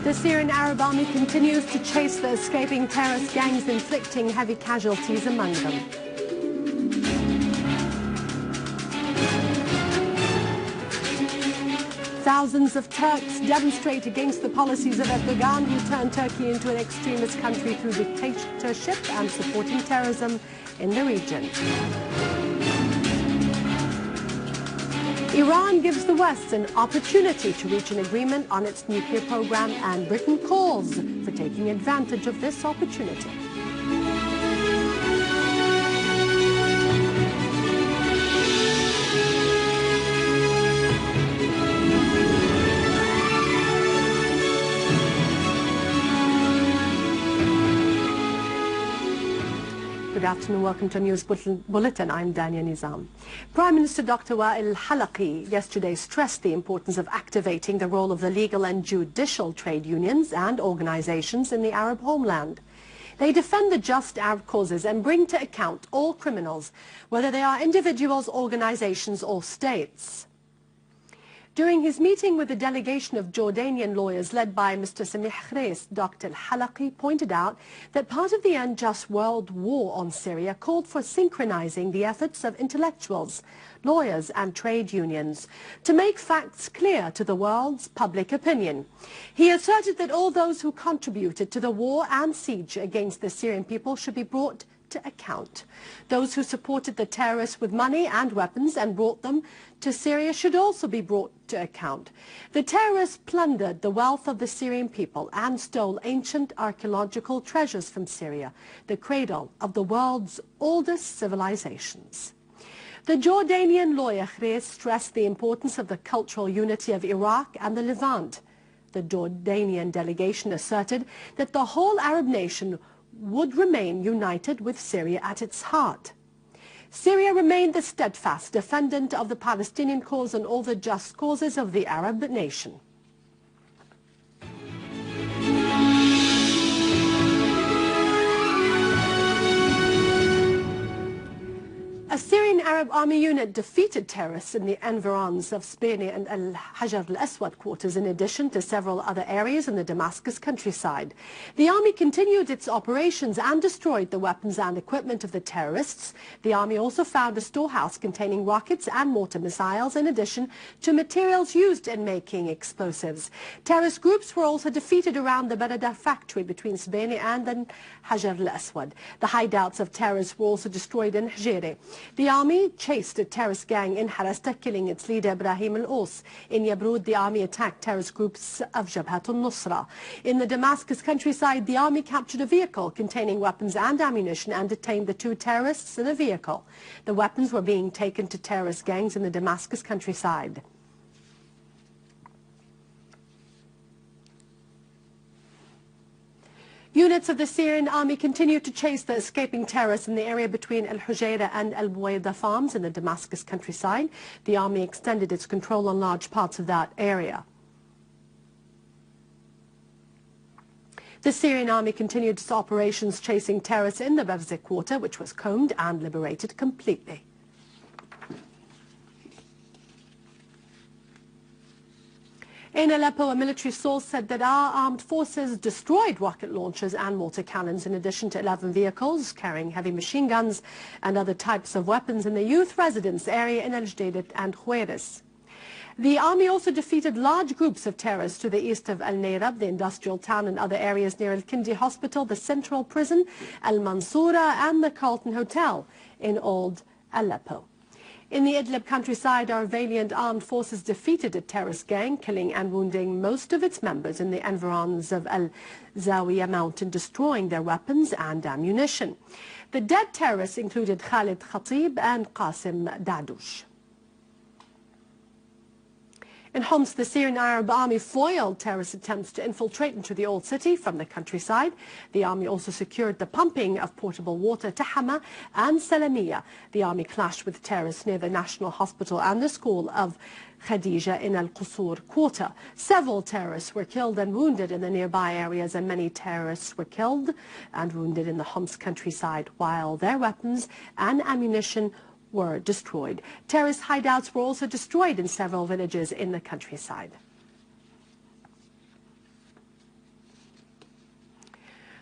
The Syrian Arab army continues to chase the escaping terrorist gangs, inflicting heavy casualties among them. Thousands of Turks demonstrate against the policies of Erdogan, who turned Turkey into an extremist country through dictatorship and supporting terrorism in the region. Iran gives the West an opportunity to reach an agreement on its nuclear program, and Britain calls for taking advantage of this opportunity. Good afternoon, welcome to News Bulletin. I'm Dania Nizam. Prime Minister Dr. Wael Halaqi yesterday stressed the importance of activating the role of the legal and judicial trade unions and organizations in the Arab homeland. They defend the just Arab causes and bring to account all criminals, whether they are individuals, organizations or states. During his meeting with a delegation of Jordanian lawyers led by Mr. Samih Khreis, Dr. Halaqi pointed out that part of the unjust world war on Syria called for synchronizing the efforts of intellectuals, lawyers and trade unions to make facts clear to the world's public opinion. He asserted that all those who contributed to the war and siege against the Syrian people should be brought to account. Those who supported the terrorists with money and weapons and brought them to Syria should also be brought to account. The terrorists plundered the wealth of the Syrian people and stole ancient archaeological treasures from Syria, the cradle of the world's oldest civilizations. The Jordanian lawyer Khreis stressed the importance of the cultural unity of Iraq and the Levant. The Jordanian delegation asserted that the whole Arab nation would remain united with Syria at its heart. Syria remained the steadfast defendant of the Palestinian cause and all the just causes of the Arab nation. A Syrian Arab army unit defeated terrorists in the environs of Sbaini and Al-Hajar al-Aswad quarters, in addition to several other areas in the Damascus countryside. The army continued its operations and destroyed the weapons and equipment of the terrorists. The army also found a storehouse containing rockets and mortar missiles, in addition to materials used in making explosives. Terrorist groups were also defeated around the Barada factory between Sbaini and Al-Hajar al-Aswad. The hideouts of terrorists were also destroyed in Hijri. The army chased a terrorist gang in Harasta, killing its leader Ibrahim al-Os. In Yabrud, the army attacked terrorist groups of Jabhat al-Nusra. In the Damascus countryside, the army captured a vehicle containing weapons and ammunition and detained the two terrorists in a vehicle. The weapons were being taken to terrorist gangs in the Damascus countryside. Units of the Syrian army continue to chase the escaping terrorists in the area between Al-Hujayra and Al-Buwaida farms in the Damascus countryside. The army extended its control on large parts of that area. The Syrian army continued its operations chasing terrorists in the Bevze quarter, which was combed and liberated completely. In Aleppo, a military source said that our armed forces destroyed rocket launchers and mortar cannons, in addition to 11 vehicles carrying heavy machine guns and other types of weapons in the youth residence area in Al-Jadid and Khuwairis. The army also defeated large groups of terrorists to the east of Al-Nayrab, the industrial town, and other areas near Al-Kindi Hospital, the Central Prison, Al-Mansoura, and the Carlton Hotel in Old Aleppo. In the Idlib countryside, our valiant armed forces defeated a terrorist gang, killing and wounding most of its members in the environs of Al-Zawiya mountain, destroying their weapons and ammunition. The dead terrorists included Khalid Khatib and Qasim Dadush. In Homs, the Syrian Arab army foiled terrorist attempts to infiltrate into the old city from the countryside. The army also secured the pumping of portable water to Hama and Salamiya. The army clashed with terrorists near the National Hospital and the school of Khadija in Al-Qusur quarter. Several terrorists were killed and wounded in the nearby areas, and many terrorists were killed and wounded in the Homs countryside, while their weapons and ammunition were destroyed. Terrorist hideouts were also destroyed in several villages in the countryside.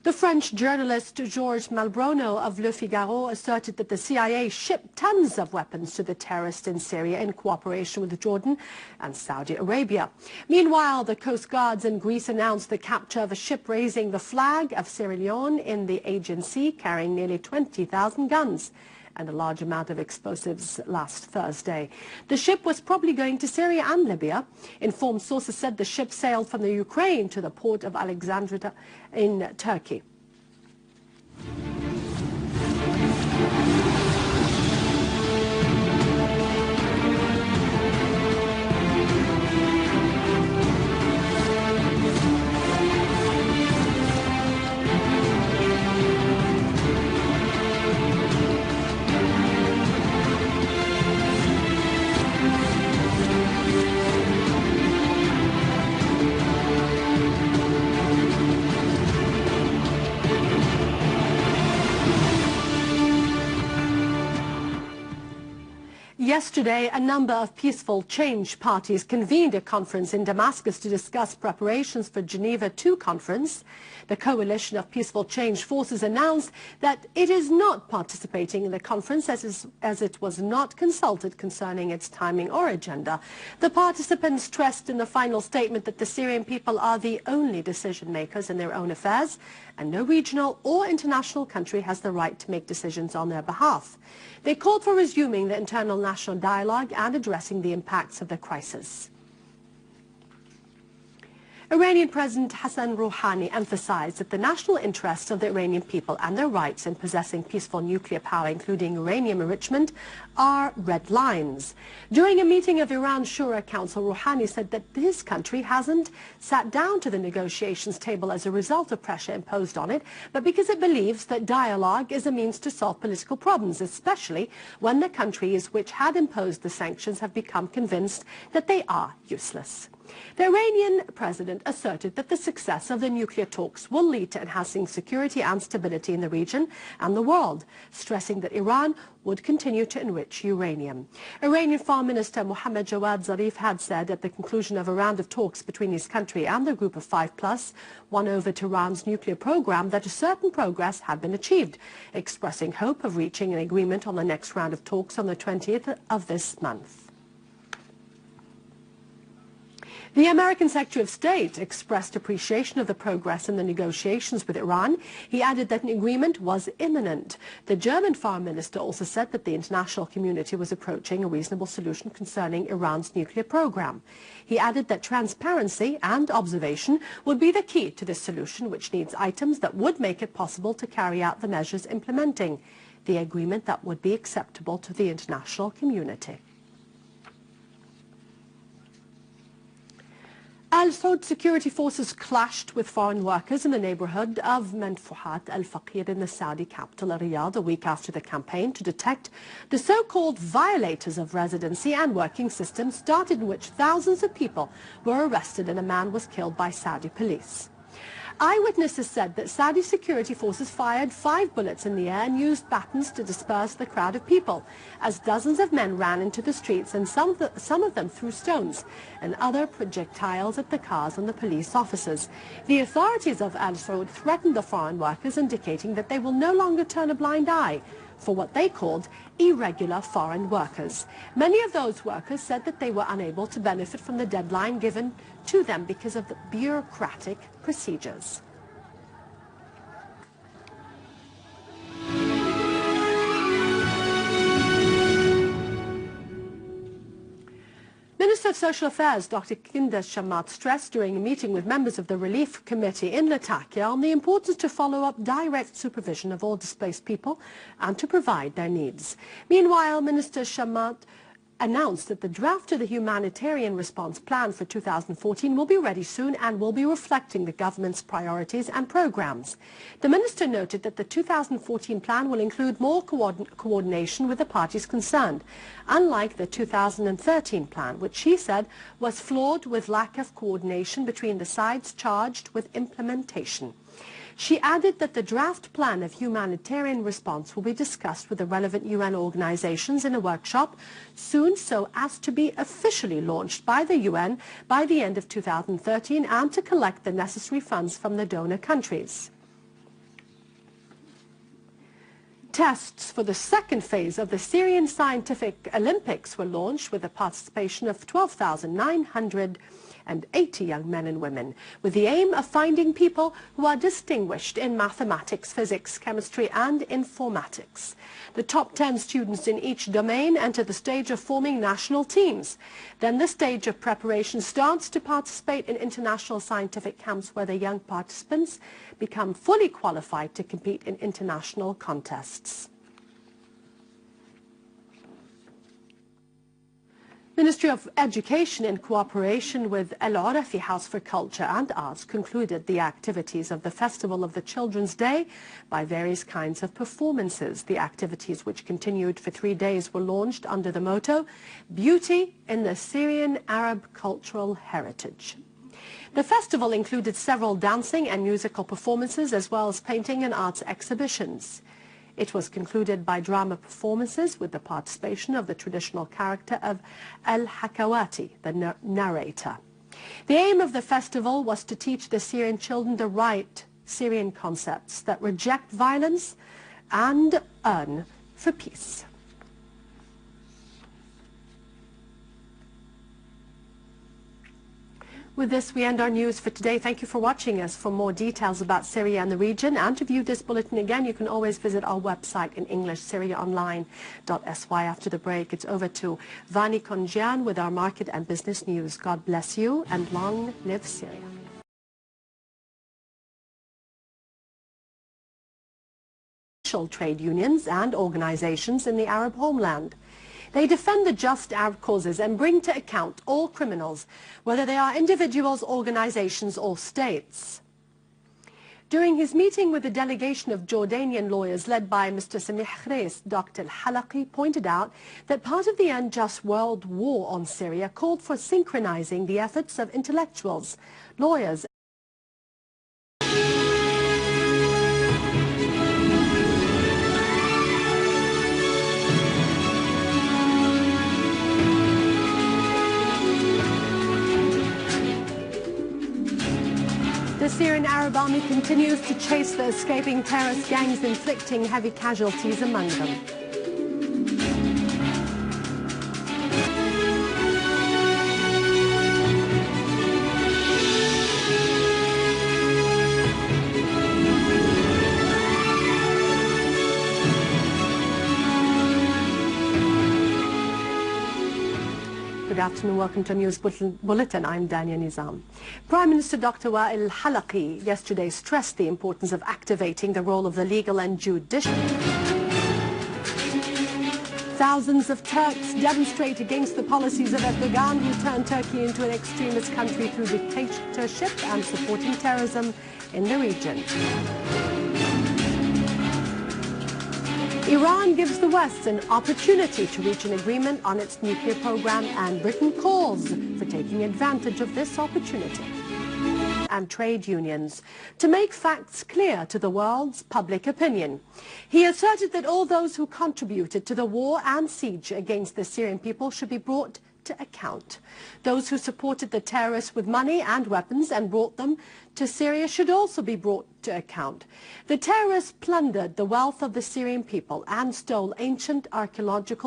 The French journalist Georges Malbrunot of Le Figaro asserted that the CIA shipped tons of weapons to the terrorists in Syria in cooperation with Jordan and Saudi Arabia. Meanwhile, the Coast Guards in Greece announced the capture of a ship raising the flag of Sierra Leone in the Aegean Sea, carrying nearly 20,000 guns and a large amount of explosives last Thursday. The ship was probably going to Syria and Libya. Informed sources said the ship sailed from the Ukraine to the port of Alexandria in Turkey. Yesterday, a number of peaceful change parties convened a conference in Damascus to discuss preparations for Geneva II conference. The coalition of peaceful change forces announced that it is not participating in the conference as it was not consulted concerning its timing or agenda. The participants stressed in the final statement that the Syrian people are the only decision makers in their own affairs, and no regional or international country has the right to make decisions on their behalf. They called for resuming the internal national dialogue and addressing the impacts of the crisis. Iranian President Hassan Rouhani emphasized that the national interests of the Iranian people and their rights in possessing peaceful nuclear power, including uranium enrichment, are red lines. During a meeting of Iran's Shura Council, Rouhani said that his country hasn't sat down to the negotiations table as a result of pressure imposed on it, but because it believes that dialogue is a means to solve political problems, especially when the countries which had imposed the sanctions have become convinced that they are useless. The Iranian president asserted that the success of the nuclear talks will lead to enhancing security and stability in the region and the world, stressing that Iran would continue to enrich uranium. Iranian Foreign Minister Mohammad Jawad Zarif had said at the conclusion of a round of talks between his country and the Group of 5+, won over Tehran's nuclear program, that a certain progress had been achieved, expressing hope of reaching an agreement on the next round of talks on the 20th of this month. The American Secretary of State expressed appreciation of the progress in the negotiations with Iran. He added that an agreement was imminent. The German Foreign Minister also said that the international community was approaching a reasonable solution concerning Iran's nuclear program. He added that transparency and observation would be the key to this solution, which needs items that would make it possible to carry out the measures implementing the agreement that would be acceptable to the international community. Al Saud security forces clashed with foreign workers in the neighborhood of Manfuhat al-Faqir in the Saudi capital Riyadh a week after the campaign to detect the so-called violators of residency and working systems started, in which thousands of people were arrested and a man was killed by Saudi police. Eyewitnesses said that Saudi security forces fired 5 bullets in the air and used batons to disperse the crowd of people, as dozens of men ran into the streets and some of them threw stones and other projectiles at the cars and the police officers. The authorities of Al Saud threatened the foreign workers, indicating that they will no longer turn a blind eye for what they called irregular foreign workers. Many of those workers said that they were unable to benefit from the deadline given to them because of the bureaucratic procedures. Minister of Social Affairs Dr. Kinda Shamat stressed during a meeting with members of the Relief Committee in Latakia on the importance to follow up direct supervision of all displaced people and to provide their needs. Meanwhile, Minister Shamat announced that the draft of the humanitarian response plan for 2014 will be ready soon and will be reflecting the government's priorities and programs. The minister noted that the 2014 plan will include more coordination with the parties concerned, unlike the 2013 plan, which she said was flawed with lack of coordination between the sides charged with implementation. She added that the draft plan of humanitarian response will be discussed with the relevant UN organizations in a workshop soon, so as to be officially launched by the UN by the end of 2013 and to collect the necessary funds from the donor countries. tests for the second phase of the Syrian Scientific Olympics were launched with the participation of 12,980 young men and women, with the aim of finding people who are distinguished in mathematics, physics, chemistry and informatics. The top 10 students in each domain enter the stage of forming national teams. Then the stage of preparation starts to participate in international scientific camps where the young participants become fully qualified to compete in international contests. Ministry of Education, in cooperation with El Orafi House for Culture and Arts, concluded the activities of the Festival of the Children's Day by various kinds of performances. The activities, which continued for 3 days, were launched under the motto, Beauty in the Syrian Arab Cultural Heritage. The festival included several dancing and musical performances, as well as painting and arts exhibitions. It was concluded by drama performances with the participation of the traditional character of Al-Hakawati, the narrator. The aim of the festival was to teach the Syrian children the right Syrian concepts that reject violence and yearn for peace. With this, we end our news for today. Thank you for watching us. For more details about Syria and the region, and to view this bulletin again, you can always visit our website in English, syriaonline.sy. After the break, it's over to Vani Konjian with our market and business news. God bless you, and long live Syria. Trade unions and organizations in the Arab homeland. They defend the just Arab causes and bring to account all criminals, whether they are individuals, organizations or states. During his meeting with a delegation of Jordanian lawyers led by Mr. Samih Khreis, Dr. Al-Halaqi pointed out that part of the unjust world war on Syria called for synchronizing the efforts of intellectuals, lawyers, The Syrian Arab army continues to chase the escaping terrorist gangs, inflicting heavy casualties among them. Good afternoon, welcome to News Bulletin. I'm Dania Nizam. Prime Minister Dr. Wael Halaqi yesterday stressed the importance of activating the role of the legal and judicial. Thousands of Turks demonstrate against the policies of Erdogan, who turned Turkey into an extremist country through dictatorship and supporting terrorism in the region. Iran gives the West an opportunity to reach an agreement on its nuclear program, and Britain calls for taking advantage of this opportunity. And trade unions to make facts clear to the world's public opinion. He asserted that all those who contributed to the war and siege against the Syrian people should be brought to account. Those who supported the terrorists with money and weapons and brought them to Syria should also be brought to account. The terrorists plundered the wealth of the Syrian people and stole ancient archaeological